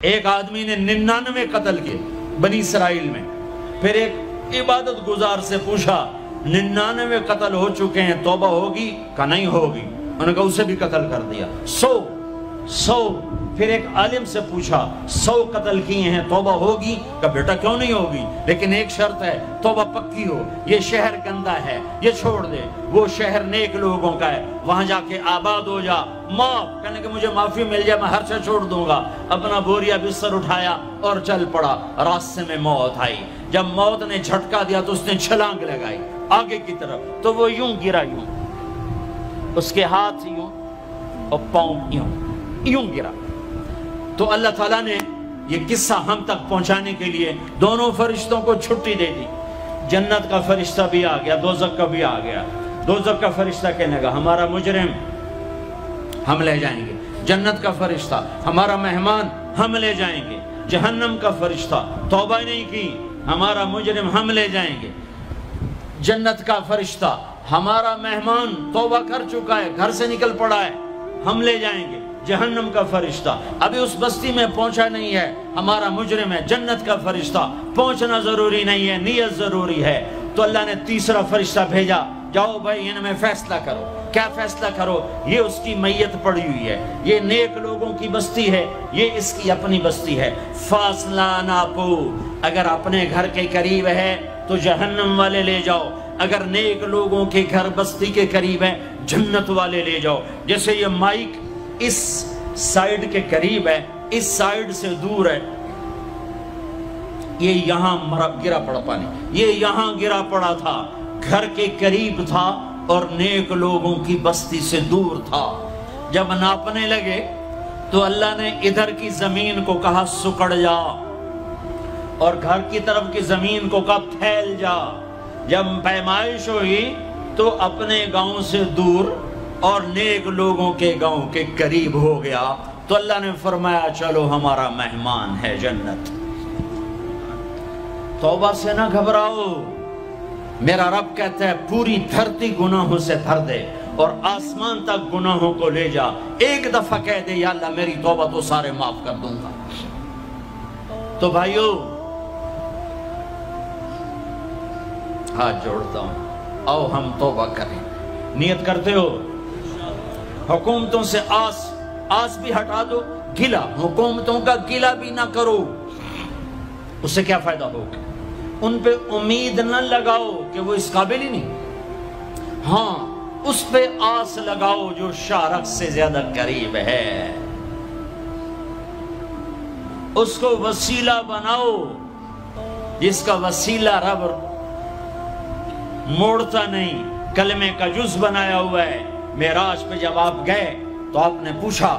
ایک آدمی نے 99 قتل کیے بنی اسرائیل میں. پھر ایک عبادت گزار سے پوچھا 99 قتل ہو چکے ہیں، توبہ ہوگی؟ کہا نہیں ہوگی. انہوں نے کہا اسے بھی قتل کر دیا. 100. پھر ایک عالم سے پوچھا 100 قتل کیے ہیں، توبہ ہوگی؟ کہا بیٹا کیوں نہیں ہوگی، لیکن ایک شرط ہے، توبہ پکی ہو. یہ شہر گندا ہے، یہ چھوڑ دے. وہ شہر نیک لوگوں کا ہے، وہاں جا کے آباد ہو جا. معاف کہنے کہ مجھے معافی مل جائے میں ہر شے چھوڑ دوں گا. اپنا بوریا بستر اٹھایا اور چل پڑا. راستے میں موت آئی. جب موت نے جھٹکا دیا تو اس نے چھلانگ لگائی آگے کی طرف، تو وہ یوں گرا، یوں اس کے ہاتھ یوں اور پاؤں یوں گرا. تو اللہ تعالیٰ نے یہ قصہ ہم تک پہنچانے کے لیے دونوں فرشتوں کو چھٹی دے دی. جنت کا فرشتہ بھی آ گیا، دوزخ کا بھی آ گیا. دوزخ کا فرشتہ کہنے لگا ہمارا مجرم ہم لے جائیں گے. جنت کا فرشتہ ہمارا مہمان ہم لے جائیں گے. جہنم کا فرشتہ توبہ نہیں کی ہمارا مجرم ہم لے جائیں گے. جنت کا فرشتہ ہمارا مہمان توبہ کر چکا ہے، گھر سے نکل پڑا ہے، ہم لے جائیں گے. جہنم کا فرشتہ ابھی اس بستی میں پہنچا نہیں ہے، ہمارا مجرم ہے. جنت کا فرشتہ پہنچنا ضروری نہیں ہے، نیت ضروری ہے. تو اللہ نے تیسرا فرشتہ بھیجا، جاؤ بھائی ان میں فیصلہ کرو. کیا فیصلہ کرو؟ یہ اس کی میت پڑی ہوئی ہے، یہ نیک لوگوں کی بستی ہے، یہ اس کی اپنی بستی ہے. فاصلہ ناپو. اگر اپنے گھر کے قریب ہے تو جہنم والے لے جاؤ، اگر نیک لوگوں کے گھر بستی کے قریب ہے جنت والے لے جاؤ. جیسے یہ مائک اس سائیڈ کے قریب ہے، اس سائیڈ سے دور ہے. یہ یہاں گرا پڑا پانی، یہ یہاں گرا پڑا تھا، گھر کے قریب تھا اور نیک لوگوں کی بستی سے دور تھا. جب ناپنے لگے تو اللہ نے ادھر کی زمین کو کہا سکڑ جا، اور گھر کی طرف کی زمین کو کہا پھیل جا. جب پیمائش ہوئی تو اپنے گاؤں سے دور اور نیک لوگوں کے گاؤں کے قریب ہو گیا. تو اللہ نے فرمایا چلو ہمارا مہمان ہے جنت. توبہ سے نہ گھبراؤ. میرا رب کہتا ہے پوری دھرتی گناہوں سے بھر دے اور آسمان تک گناہوں کو لے جا. ایک دفعہ کہہ دے یا اللہ میری توبہ تو سارے معاف کر دوں گا. تو بھائیو ہاتھ جوڑتا ہوں، آؤ ہم توبہ کریں. نیت کرتے ہو؟ حکومتوں سے آس بھی ہٹا دو، گلہ حکومتوں کا گلہ بھی نہ کرو. اس سے کیا فائدہ ہوگا؟ ان پہ امید نہ لگاؤ کہ وہ اس قابل ہی نہیں. ہاں اس پہ آس لگاؤ جو شارق سے زیادہ قریب ہے. اس کو وسیلہ بناؤ جس کا وسیلہ رب موڑتا نہیں، کلمے کا جز بنایا ہوا ہے. معراج پہ جب آپ گئے تو آپ نے پوچھا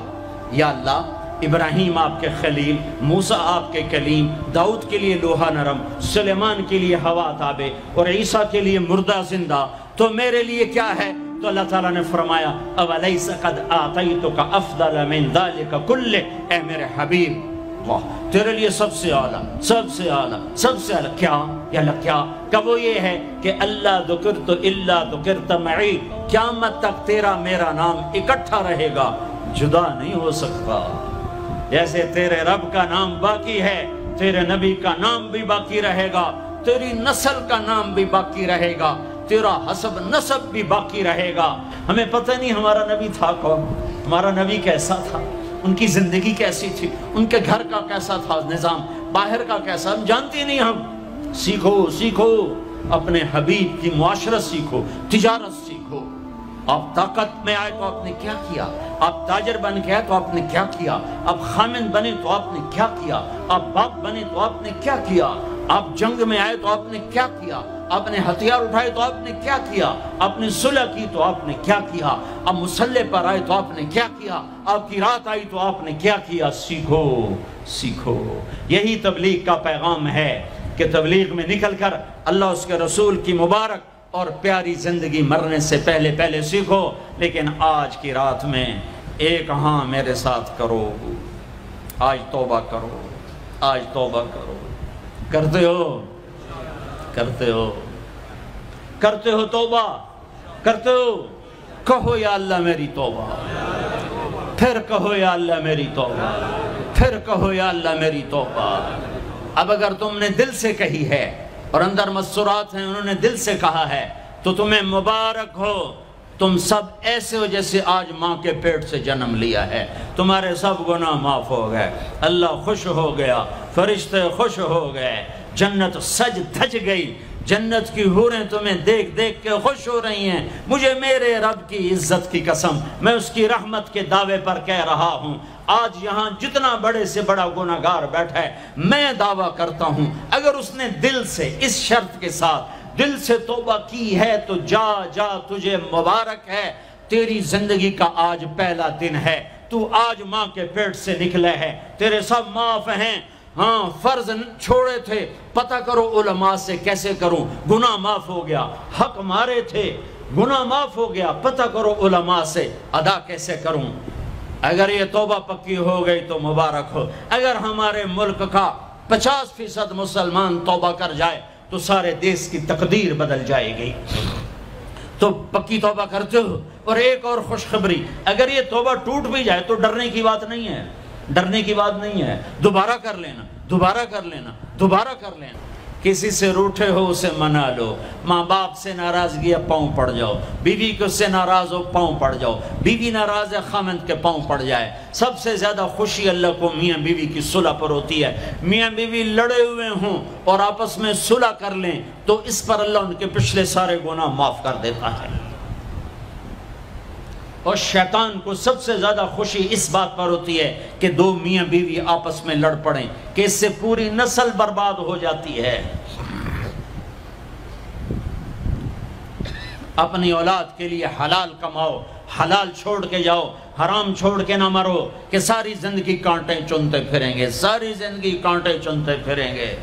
یا اللہ ابراہیم آپ کے خلیل، موسیٰ آپ کے کلیم، داؤد کے لیے لوہا نرم، سلیمان کے لیے ہوا تابع اور عیسیٰ کے لیے مردہ زندہ، تو میرے لیے کیا ہے؟ تو اللہ تعالیٰ نے فرمایا اولیس قد آتیتک افضل من ذلک کلہ. اے میرے حبیب واہ تیرے لیے سب سے اعلیٰ، سب سے اعلیٰ، سب سے اعلیٰ کیا؟ یا اللہ کیا؟ کہ وہ یہ ہے کہ اللہ ذکرت الا ذکرت معی. قیامت تک تیرا میرا نام اکٹھا رہے گا، جدا نہیں ہو سکتا. جیسے تیرے رب کا نام باقی ہے، تیرے نبی کا نام بھی باقی رہے گا، تیری نسل کا نام بھی باقی رہے گا، تیرا حسب نسب بھی باقی رہے گا. ہمیں پتہ نہیں ہمارا نبی تھا کون، ہمارا نبی کیسا تھا، ان کی زندگی کیسی تھی، ان کے گھر کا کیسا تھا نظام، باہر کا کیسا، ہم جانتے نہیں. ہم سیکھو اپنے حبیب کی معاشرت سیکھو، تجارت سیکھو. آپ طاقت میں آئے تو آپ نے کیا کیا، آپ تاجر بن کے آئے تو آپ نے کیا کیا، آپ خامن بنے تو آپ نے کیا کیا، آپ باپ بنے تو آپ نے کیا کیا، آپ جنگ میں آئے تو آپ نے کیا کیا، آپ نے ہتھیار اٹھائے تو آپ نے کیا کیا، آپ نے صلح کی تو آپ نے کیا کیا، آپ مسلح پر آئے تو آپ نے کیا کیا، آپ کی رات آئی تو آپ نے کیا کیا. سیکھو. یہی تبلیغ کا پیغام ہے کہ تبلیغ میں نکل کر اللہ اس کے رسول کی مبارک اور پیاری زندگی مرنے سے پہلے سیکھو. لیکن آج کی رات میں ایک ہاں میرے ساتھ کرو، آج توبہ کرو، آج توبہ کرو. کرتے ہو توبہ، کرتے ہو؟ کہو یا اللہ میری توبہ، پھر کہو یا اللہ میری توبہ، پھر کہو یا اللہ میری توبہ۔ اب اگر تم نے دل سے کہی ہے اور اندر مسرات ہیں انہوں نے دل سے کہا ہے تو تمہیں مبارک ہو، تم سب ایسے ہو جیسے آج ماں کے پیٹ سے جنم لیا ہے، تمہارے سب گناہ معاف ہو گئے، اللہ خوش ہو گیا، فرشتے خوش ہو گئے، جنت سج دھج گئی، جنت کی حوریں تمہیں دیکھ دیکھ کے خوش ہو رہی ہیں۔ مجھے میرے رب کی عزت کی قسم، میں اس کی رحمت کے دعوے پر کہہ رہا ہوں، آج یہاں جتنا بڑے سے بڑا گناہگار بیٹھا ہے، میں دعویٰ کرتا ہوں اگر اس نے دل سے اس شرط کے ساتھ دل سے توبہ کی ہے تو جا جا تجھے مبارک ہے، تیری زندگی کا آج پہلا دن ہے، تو آج ماں کے پیٹ سے نکلے ہے، تیرے سب معاف ہیں۔ ہاں فرض چھوڑے تھے، پتہ کرو علماء سے کیسے کروں، گناہ معاف ہو گیا، حق مارے تھے، گناہ معاف ہو گیا، پتہ کرو علماء سے ادا کیسے کروں۔ اگر یہ توبہ پکی ہو گئی تو مبارک ہو۔ اگر ہمارے ملک کا 50% مسلمان توبہ کر جائے تو سارے دیش کی تقدیر بدل جائے گی۔ تو پکی توبہ کرتے ہو۔ اور ایک اور خوشخبری، اگر یہ توبہ ٹوٹ بھی جائے تو ڈرنے کی بات نہیں ہے، ڈرنے کی بات نہیں ہے، دوبارہ کر لینا، دوبارہ کر لینا، دوبارہ کر لینا۔ کسی سے روٹھے ہو اسے منا لو، ماں باپ سے ناراضگی ہے پاؤں پڑ جاؤ، بیوی کو سے ناراض ہو پاؤں پڑ جاؤ، بیوی ناراض ہے خامند کے پاؤں پڑ جائے۔ سب سے زیادہ خوشی اللہ کو میاں بیوی کی صلح پر ہوتی ہے۔ میاں بیوی لڑے ہوئے ہوں اور آپس میں صلح کر لیں تو اس پر اللہ ان کے پچھلے سارے گناہ معاف کر دیتا ہے۔ اور شیطان کو سب سے زیادہ خوشی اس بات پر ہوتی ہے کہ دو میاں بیوی آپس میں لڑ پڑیں، کہ اس سے پوری نسل برباد ہو جاتی ہے۔ اپنی اولاد کے لیے حلال کماؤ، حلال چھوڑ کے جاؤ، حرام چھوڑ کے نہ مرو کہ ساری زندگی کانٹے چنتے پھریں گے، ساری زندگی کانٹے چنتے پھریں گے۔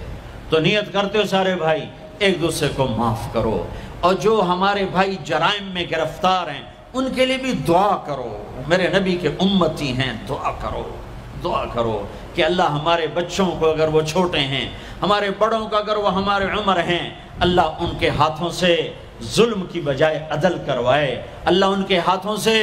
تو نیت کرتے ہو سارے بھائی ایک دوسرے کو معاف کرو، اور جو ہمارے بھائی جرائم میں گرفتار ہیں ان کے لیے بھی دعا کرو، میرے نبی کے امتی ہیں، دعا کرو، دعا کرو کہ اللہ ہمارے بچوں کو اگر وہ چھوٹے ہیں، ہمارے بڑوں کو اگر وہ ہمارے عمر ہیں، اللہ ان کے ہاتھوں سے ظلم کی بجائے عدل کروائے، اللہ ان کے ہاتھوں سے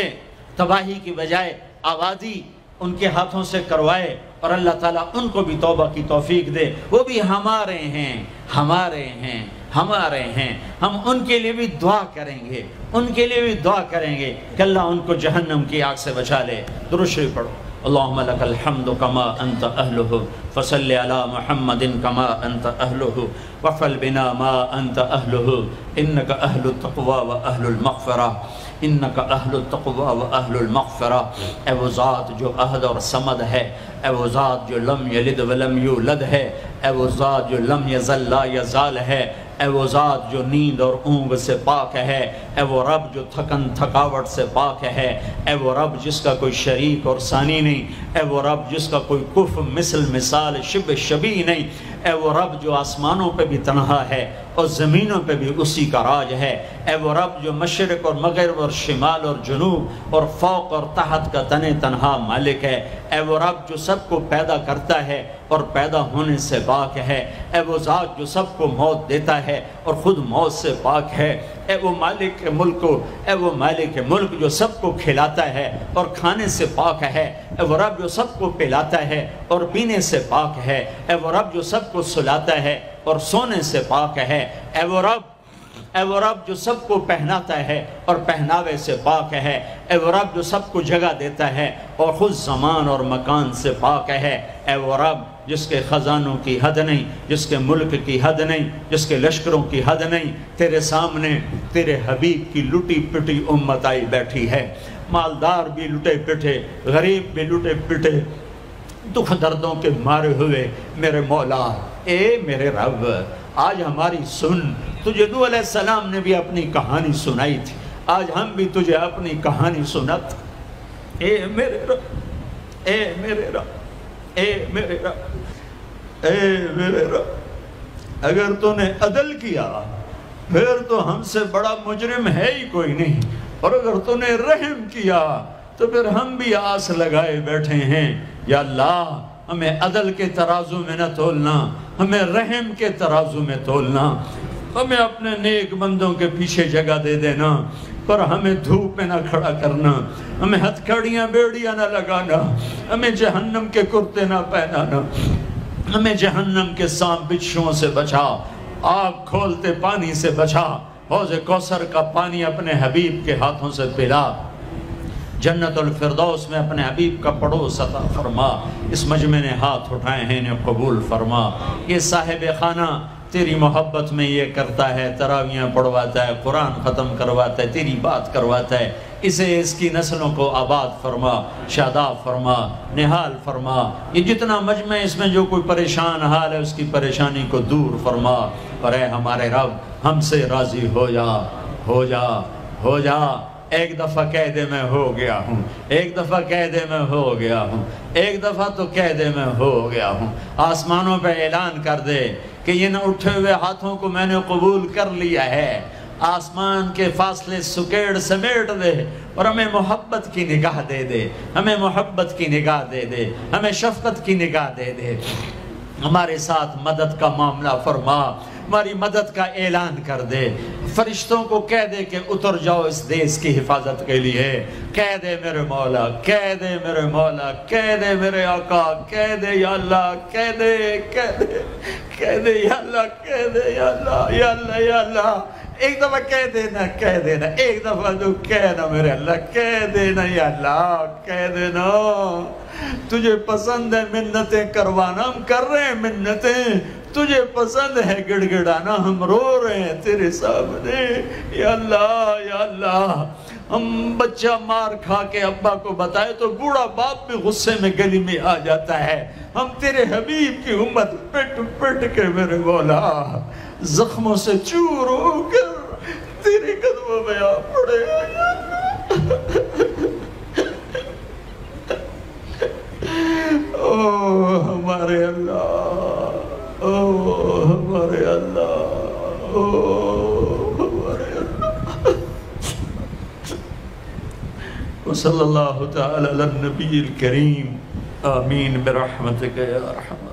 تباہی کی بجائے آبادی ان کے ہاتھوں سے کروائے، اور اللہ تعالیٰ ان کو بھی توبہ کی توفیق دے۔ وہ بھی ہمارے ہیں، ہمارے ہیں، ہمارے ہیں، ہم ان کے لیے بھی دعا کریں گے، ان کے لیے بھی دعا کریں گے کہ اللہ ان کو جہنم کی آگ سے بچا لے۔ درود شریف پڑھو۔ اللہم لک الحمد کما انت اہلہ فصل علی محمد کما انت اہلہ وفعل بنا ما انت اہلہ انک اہل التقوی و اہل المغفرہ، انک اہل التقوی و اہل المغفرہ۔ اے وہ ذات جو احد اور صمد ہے، اے وہ ذات جو لم یلد ولم یولد ہے، اے وہ ذات جو لم یزل لا یزال ہے، اے وہ ذات جو نیند اور اونگ سے پاک ہے، اے وہ رب جو تھکن تھکاوٹ سے پاک ہے، اے وہ رب جس کا کوئی شریک اور ثانی نہیں، اے وہ رب جس کا کوئی کف مثل مثال شبہ شبیہ نہیں، اے وہ رب جو آسمانوں پہ بھی تنہا ہے اور زمینوں پہ بھی اسی کا راج ہے، اے وہ رب جو مشرق اور مغرب اور شمال اور جنوب اور فوق اور تحت کا تنہا مالک ہے، اے وہ رب جو سب کو پیدا کرتا ہے اور پیدا ہونے سے پاک ہے، اے وہ ذات جو سب کو موت دیتا ہے اور خود موت سے پاک ہے، اے وہ مالک ملک، اے وہ مالک ملک جو سب کو کھلاتا ہے اور کھانے سے پاک ہے، اے وہ رب جو سب کو پلاتا ہے اور پینے سے پاک ہے، اے وہ رب جو سب کو سلاتا ہے اور سونے سے پاک ہے، اے وہ رب جو سب کو پہناتا ہے اور پہناوے سے پاک ہے، اے وہ رب جو سب کو جگہ دیتا ہے اور خود زمان اور مکان سے پاک ہے، اے وہ رب جس کے خزانوں کی حد نہیں، جس کے ملک کی حد نہیں، جس کے لشکروں کی حد نہیں، تیرے سامنے تیرے حبیب کی لٹی پٹی امت آئی بیٹھی ہے، مالدار بھی لٹے پٹے، غریب بھی لٹے پٹے، دکھ دردوں کے مارے ہوئے میرے مولا، اے میرے رب آج ہماری سن۔ تجھے نوح علیہ السلام نے بھی اپنی کہانی سنائی تھی، آج ہم بھی تجھے اپنی کہانی سنت۔ اے میرے رب، اے میرے رب، اے میرے رب، اے میرے رب، اگر تو نے عدل کیا پھر تو ہم سے بڑا مجرم ہے ہی کوئی نہیں، اور اگر تو نے رحم کیا تو پھر ہم بھی آس لگائے بیٹھے ہیں۔ یا اللہ ہمیں عدل کے ترازو میں نہ تولنا، ہمیں رحم کے ترازو میں تولنا، ہمیں اپنے نیک بندوں کے پیچھے جگہ دے دینا، پر ہمیں دھوپ میں نہ کھڑا کرنا، ہمیں ہتھکڑیاں بیڑیاں نہ لگانا، ہمیں جہنم کے کرتے نہ پہنانا، ہمیں جہنم کے سانپ بچھوؤں سے بچا، آگ کھولتے پانی سے بچا، حوض کوثر کا پانی اپنے حبیب کے ہاتھوں سے پلا، جنت الفردوس میں اپنے حبیب کا پڑوس عطا فرما، اس مجمع نے ہاتھ اٹھائے ہیں انہیں قبول فرما۔ یہ صاحب خانہ تیری محبت میں یہ کرتا ہے، تراویاں پڑھواتا ہے، قرآن ختم کرواتا ہے، تیری بات کرواتا ہے، اسے اس کی نسلوں کو آباد فرما، شاداب فرما، نحال فرما۔ یہ جتنا مجمع اس میں جو کوئی پریشان حال ہے اس کی پریشانی کو دور فرما، اور اے ہمارے رب ہم سے راضی ہو جا، ہو جا، ہو جا۔ ایک دفعہ کہہ دے میں ہو گیا ہوں، ایک دفعہ کہہ دے میں ہو گیا ہوں، ایک دفعہ تو کہہ دے میں ہو گیا ہوں۔ آسمانوں پہ اعلان کر دے کہ یہ نہ اٹھے ہوئے ہاتھوں کو میں نے قبول کر لیا ہے، آسمان کے فاصلے سکیڑ سمیٹ دے اور ہمیں محبت کی نگاہ دے دے، ہمیں محبت کی نگاہ دے دے، ہمیں شفقت کی نگاہ دے دے، ہمارے ساتھ مدد کا معاملہ فرما، ہماری مدد کا اعلان کر دے، فرشتوں کو کہہ دے کہ اتر جاؤ اس دیس کی حفاظت کے لیے، کہہ دے میرے مولا، کہہ دے میرے مولا، کہہ دے میرے آقا، کہہ دے یا اللہ، کہہ دے، کہہ دے، کہہ دے یا اللہ، کہہ دے یا اللہ، یا اللہ، یا اللہ۔ ایک دفعہ کہہ دینا، کہہ دینا، ایک دفعہ تو کہنا میرے اللہ، کہہ دینا یا اللہ، کہہ دینا۔ تجھے پسند ہے منتیں کروانا، ہم کر رہے ہیں منتیں، تجھے پسند ہے گڑ گڑانا، ہم رو رہے ہیں تیرے سامنے، یا اللہ، یا اللہ۔ ہم بچہ مار کھا کے ابا کو بتائے تو بوڑھا باپ بھی غصے میں گلی میں آ جاتا ہے، ہم تیرے حبیب کی امت پٹ پٹ کے میرے مولا زخموں سے چور ہو کر تیرے قدموں میں آ پڑے۔ او ہمارے اللہ، او ہمارے اللہ، او ہمارے اللہ۔ وصلی اللہ تعالی علی النبی الکریم، آمین برحمتک یا ارحم۔